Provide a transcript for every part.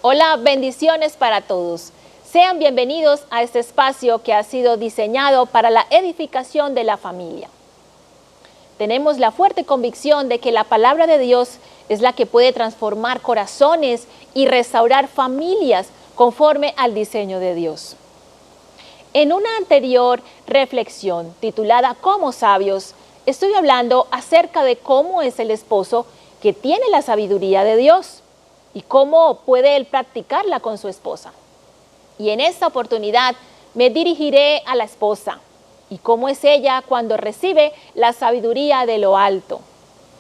Hola, bendiciones para todos. Sean bienvenidos a este espacio que ha sido diseñado para la edificación de la familia. Tenemos la fuerte convicción de que la palabra de Dios es la que puede transformar corazones y restaurar familias conforme al diseño de Dios. En una anterior reflexión titulada Como sabios, estoy hablando acerca de cómo es el esposo que tiene la sabiduría de Dios y cómo puede él practicarla con su esposa. Y en esta oportunidad me dirigiré a la esposa y cómo es ella cuando recibe la sabiduría de lo alto,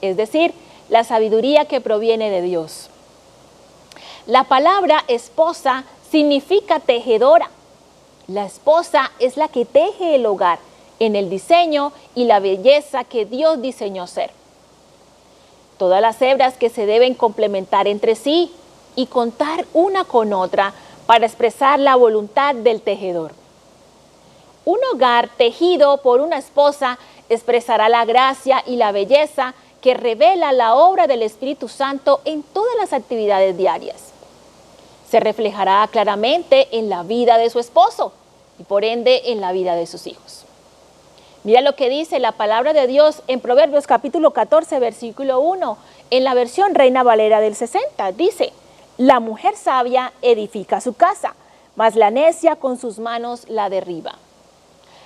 es decir, la sabiduría que proviene de Dios. La palabra esposa significa tejedora. La esposa es la que teje el hogar en el diseño y la belleza que Dios diseñó ser. Todas las hebras que se deben complementar entre sí y contar una con otra para expresar la voluntad del tejedor. Un hogar tejido por una esposa expresará la gracia y la belleza que revela la obra del Espíritu Santo en todas las actividades diarias. Se reflejará claramente en la vida de su esposo y por ende en la vida de sus hijos. Mira lo que dice la palabra de Dios en Proverbios capítulo 14, versículo 1, en la versión Reina Valera del 60. Dice, la mujer sabia edifica su casa, mas la necia con sus manos la derriba.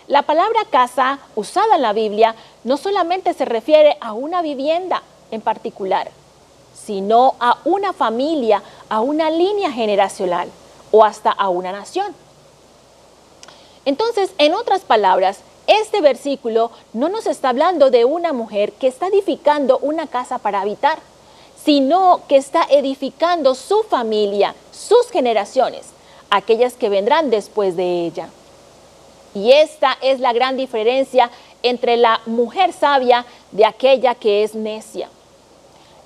La palabra casa, usada en la Biblia, no solamente se refiere a una vivienda en particular, sino a una familia, a una línea generacional o hasta a una nación. Entonces, en otras palabras, este versículo no nos está hablando de una mujer que está edificando una casa para habitar, sino que está edificando su familia, sus generaciones, aquellas que vendrán después de ella. Y esta es la gran diferencia entre la mujer sabia de aquella que es necia.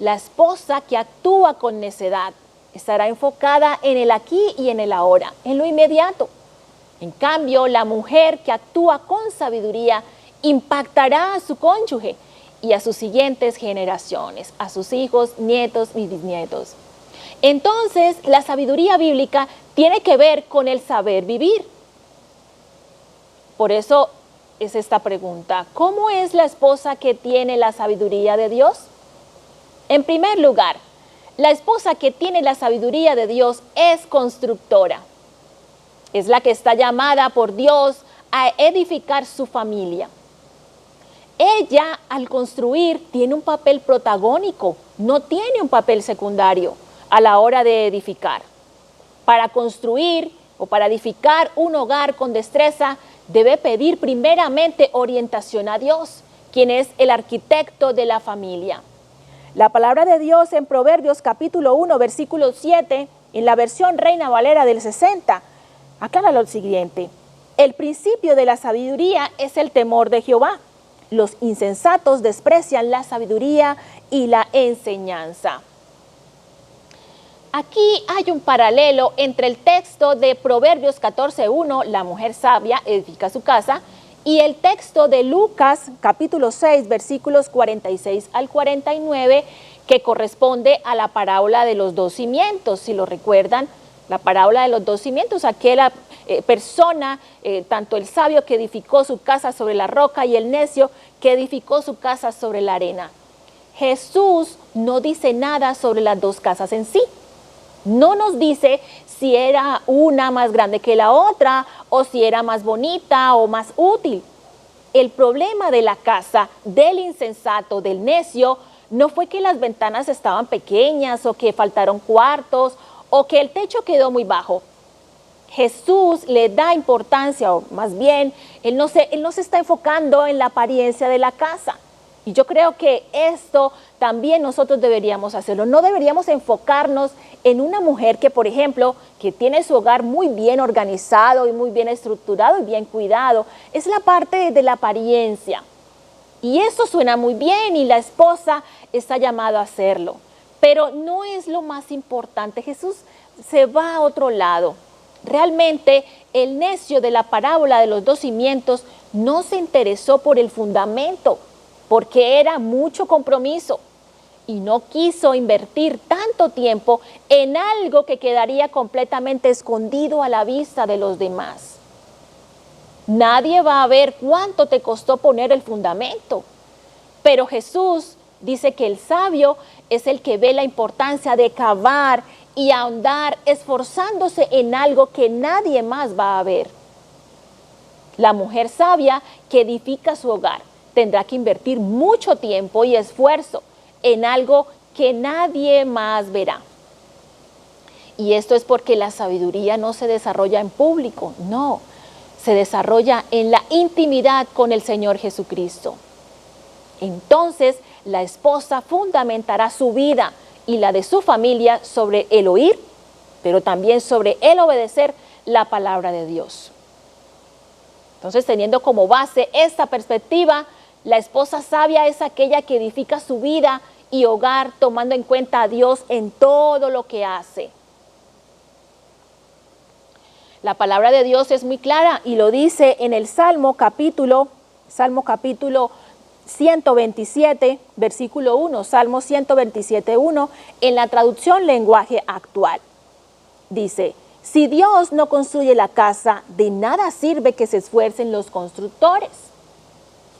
La esposa que actúa con necedad estará enfocada en el aquí y en el ahora, en lo inmediato. En cambio, la mujer que actúa con sabiduría impactará a su cónyuge y a sus siguientes generaciones, a sus hijos, nietos y bisnietos. Entonces, la sabiduría bíblica tiene que ver con el saber vivir. Por eso es esta pregunta, ¿cómo es la esposa que tiene la sabiduría de Dios? En primer lugar, la esposa que tiene la sabiduría de Dios es constructora. Es la que está llamada por Dios a edificar su familia. Ella, al construir, tiene un papel protagónico, no tiene un papel secundario a la hora de edificar. Para construir o para edificar un hogar con destreza, debe pedir primeramente orientación a Dios, quien es el arquitecto de la familia. La palabra de Dios en Proverbios capítulo 1, versículo 7, en la versión Reina Valera del 60, aclara lo siguiente, el principio de la sabiduría es el temor de Jehová. Los insensatos desprecian la sabiduría y la enseñanza. Aquí hay un paralelo entre el texto de Proverbios 14:1, la mujer sabia edifica su casa, y el texto de Lucas capítulo 6, versículos 46 al 49, que corresponde a la parábola de los dos cimientos, si lo recuerdan. La parábola de los dos cimientos, aquella persona, tanto el sabio que edificó su casa sobre la roca y el necio que edificó su casa sobre la arena. Jesús no dice nada sobre las dos casas en sí. No nos dice si era una más grande que la otra o si era más bonita o más útil. El problema de la casa del insensato, del necio, no fue que las ventanas estaban pequeñas o que faltaron cuartos o que el techo quedó muy bajo. Jesús le da importancia, o más bien, Él no se está enfocando en la apariencia de la casa. Y yo creo que esto también nosotros deberíamos hacerlo. No deberíamos enfocarnos en una mujer que, por ejemplo, que tiene su hogar muy bien organizado y muy bien estructurado y bien cuidado. Es la parte de la apariencia. Y eso suena muy bien y la esposa está llamada a hacerlo. Pero no es lo más importante. Jesús se va a otro lado. Realmente el necio de la parábola de los dos cimientos no se interesó por el fundamento, porque era mucho compromiso. y no quiso invertir tanto tiempo en algo que quedaría completamente escondido a la vista de los demás. Nadie va a ver cuánto te costó poner el fundamento, pero Jesús dice que el sabio es el que ve la importancia de cavar y ahondar esforzándose en algo que nadie más va a ver. La mujer sabia que edifica su hogar tendrá que invertir mucho tiempo y esfuerzo en algo que nadie más verá. Y esto es porque la sabiduría no se desarrolla en público, no, se desarrolla en la intimidad con el Señor Jesucristo. Entonces, la esposa fundamentará su vida y la de su familia sobre el oír, pero también sobre el obedecer la palabra de Dios. Entonces, teniendo como base esta perspectiva, la esposa sabia es aquella que edifica su vida y hogar tomando en cuenta a Dios en todo lo que hace. La palabra de Dios es muy clara y lo dice en el Salmo capítulo 127, versículo 1, Salmo 127, 1, en la traducción lenguaje actual. Dice: si Dios no construye la casa, de nada sirve que se esfuercen los constructores.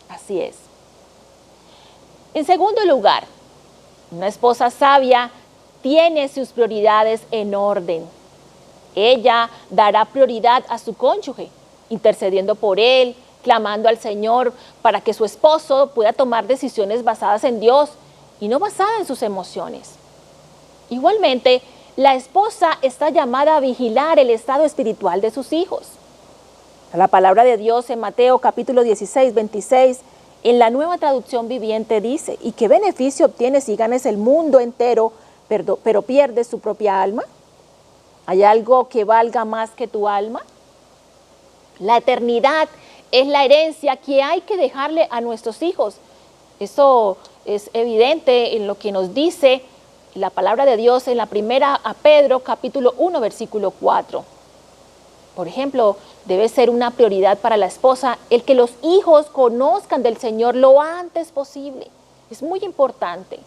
Así es. En segundo lugar, una esposa sabia tiene sus prioridades en orden. Ella dará prioridad a su cónyuge, intercediendo por él, clamando al Señor para que su esposo pueda tomar decisiones basadas en Dios y no basadas en sus emociones. Igualmente, la esposa está llamada a vigilar el estado espiritual de sus hijos. La palabra de Dios en Mateo capítulo 16, 26, en la Nueva Traducción Viviente dice: ¿y qué beneficio obtienes si ganes el mundo entero, pero pierdes tu propia alma? ¿Hay algo que valga más que tu alma? La eternidad es la herencia que hay que dejarle a nuestros hijos. Eso es evidente en lo que nos dice la palabra de Dios en la primera a Pedro, capítulo 1, versículo 4. Por ejemplo, debe ser una prioridad para la esposa el que los hijos conozcan del Señor lo antes posible. Es muy importante.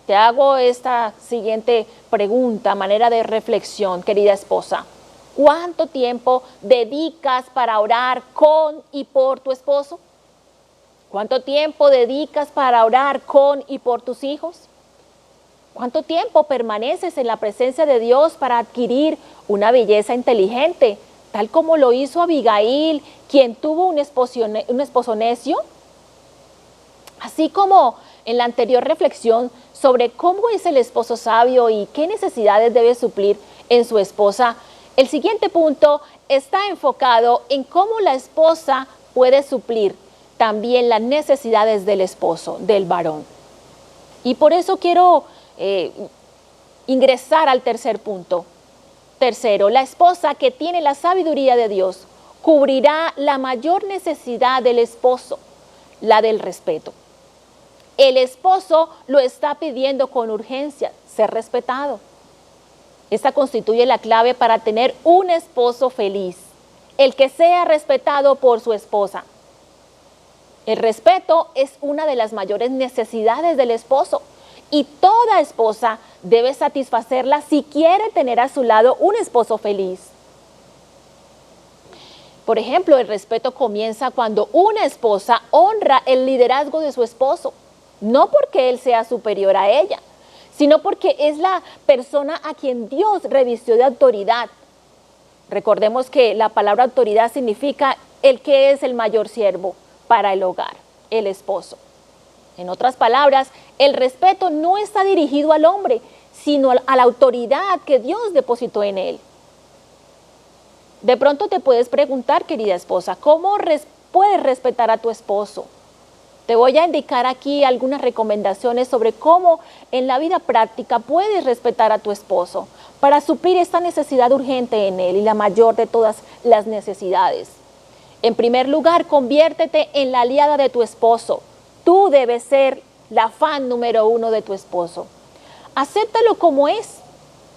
Te hago esta siguiente pregunta, manera de reflexión, querida esposa. ¿Cuánto tiempo dedicas para orar con y por tu esposo? ¿Cuánto tiempo dedicas para orar con y por tus hijos? ¿Cuánto tiempo permaneces en la presencia de Dios para adquirir una belleza inteligente, tal como lo hizo Abigail, quien tuvo un esposo necio? Así como en la anterior reflexión sobre cómo es el esposo sabio y qué necesidades debe suplir en su esposa, el siguiente punto está enfocado en cómo la esposa puede suplir también las necesidades del esposo, del varón. Y por eso quiero ingresar al tercer punto. Tercero, la esposa que tiene la sabiduría de Dios cubrirá la mayor necesidad del esposo, la del respeto. El esposo lo está pidiendo con urgencia, ser respetado. Esta constituye la clave para tener un esposo feliz, el que sea respetado por su esposa. El respeto es una de las mayores necesidades del esposo y toda esposa debe satisfacerla si quiere tener a su lado un esposo feliz. Por ejemplo, el respeto comienza cuando una esposa honra el liderazgo de su esposo, no porque él sea superior a ella, sino porque es la persona a quien Dios revistió de autoridad. Recordemos que la palabra autoridad significa el que es el mayor siervo para el hogar, el esposo. En otras palabras, el respeto no está dirigido al hombre, sino a la autoridad que Dios depositó en él. De pronto te puedes preguntar, querida esposa, ¿cómo puedes respetar a tu esposo? Te voy a indicar aquí algunas recomendaciones sobre cómo en la vida práctica puedes respetar a tu esposo para suplir esta necesidad urgente en él y la mayor de todas las necesidades. En primer lugar, conviértete en la aliada de tu esposo. Tú debes ser la fan número 1 de tu esposo. Acéptalo como es.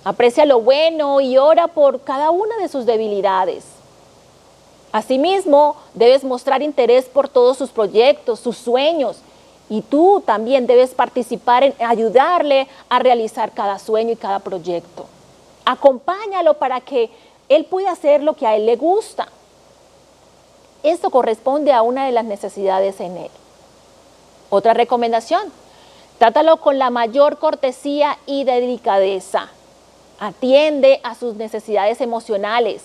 Aprecia lo bueno y ora por cada una de sus debilidades. Asimismo, debes mostrar interés por todos sus proyectos, sus sueños Y tú también debes participar en ayudarle a realizar cada sueño y cada proyecto. Acompáñalo para que él pueda hacer lo que a él le gusta. Esto corresponde a una de las necesidades en él. Otra recomendación, trátalo con la mayor cortesía y delicadeza. Atiende a sus necesidades emocionales,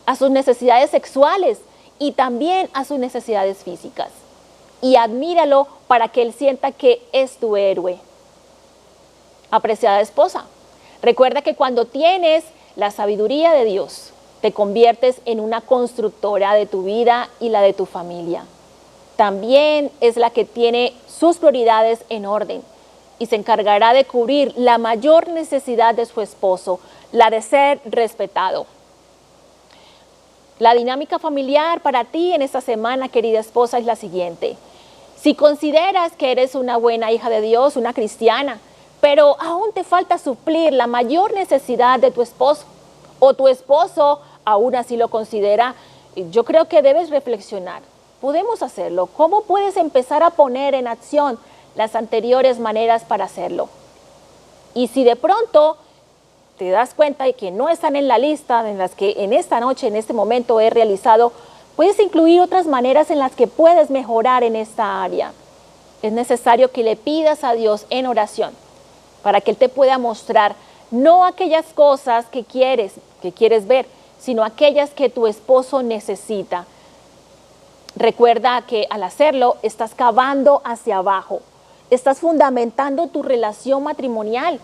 a sus necesidades sexuales y también a sus necesidades físicas. Y admíralo para que él sienta que es tu héroe. Apreciada esposa, recuerda que cuando tienes la sabiduría de Dios, te conviertes en una constructora de tu vida y la de tu familia. También es la que tiene sus prioridades en orden y se encargará de cubrir la mayor necesidad de su esposo, la de ser respetado. La dinámica familiar para ti en esta semana, querida esposa, es la siguiente. Si consideras que eres una buena hija de Dios, una cristiana, pero aún te falta suplir la mayor necesidad de tu esposo, o tu esposo aún así lo considera, yo creo que debes reflexionar. Podemos hacerlo. ¿Cómo puedes empezar a poner en acción las anteriores maneras para hacerlo? Y si de pronto te das cuenta de que no están en la lista en las que en esta noche, en este momento he realizado, puedes incluir otras maneras en las que puedes mejorar en esta área. Es necesario que le pidas a Dios en oración para que Él te pueda mostrar no aquellas cosas que quieres ver, sino aquellas que tu esposo necesita. Recuerda que al hacerlo estás cavando hacia abajo, estás fundamentando tu relación matrimonial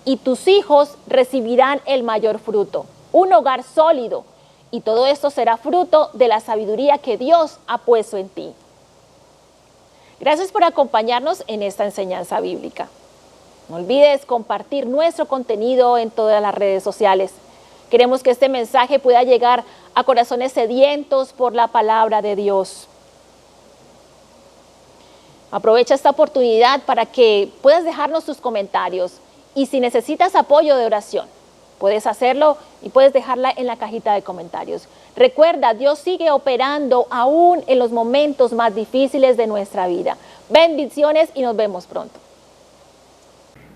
y tus hijos recibirán el mayor fruto, un hogar sólido, y todo esto será fruto de la sabiduría que Dios ha puesto en ti. Gracias por acompañarnos en esta enseñanza bíblica. No olvides compartir nuestro contenido en todas las redes sociales. Queremos que este mensaje pueda llegar a corazones sedientos por la palabra de Dios. Aprovecha esta oportunidad para que puedas dejarnos tus comentarios y si necesitas apoyo de oración, puedes hacerlo y puedes dejarla en la cajita de comentarios. Recuerda, Dios sigue operando aún en los momentos más difíciles de nuestra vida. Bendiciones y nos vemos pronto.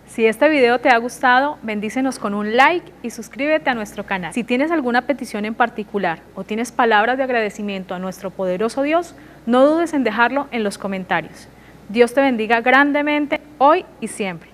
Si este video te ha gustado, bendícenos con un like y suscríbete a nuestro canal. Si tienes alguna petición en particular o tienes palabras de agradecimiento a nuestro poderoso Dios, no dudes en dejarlo en los comentarios. Dios te bendiga grandemente hoy y siempre.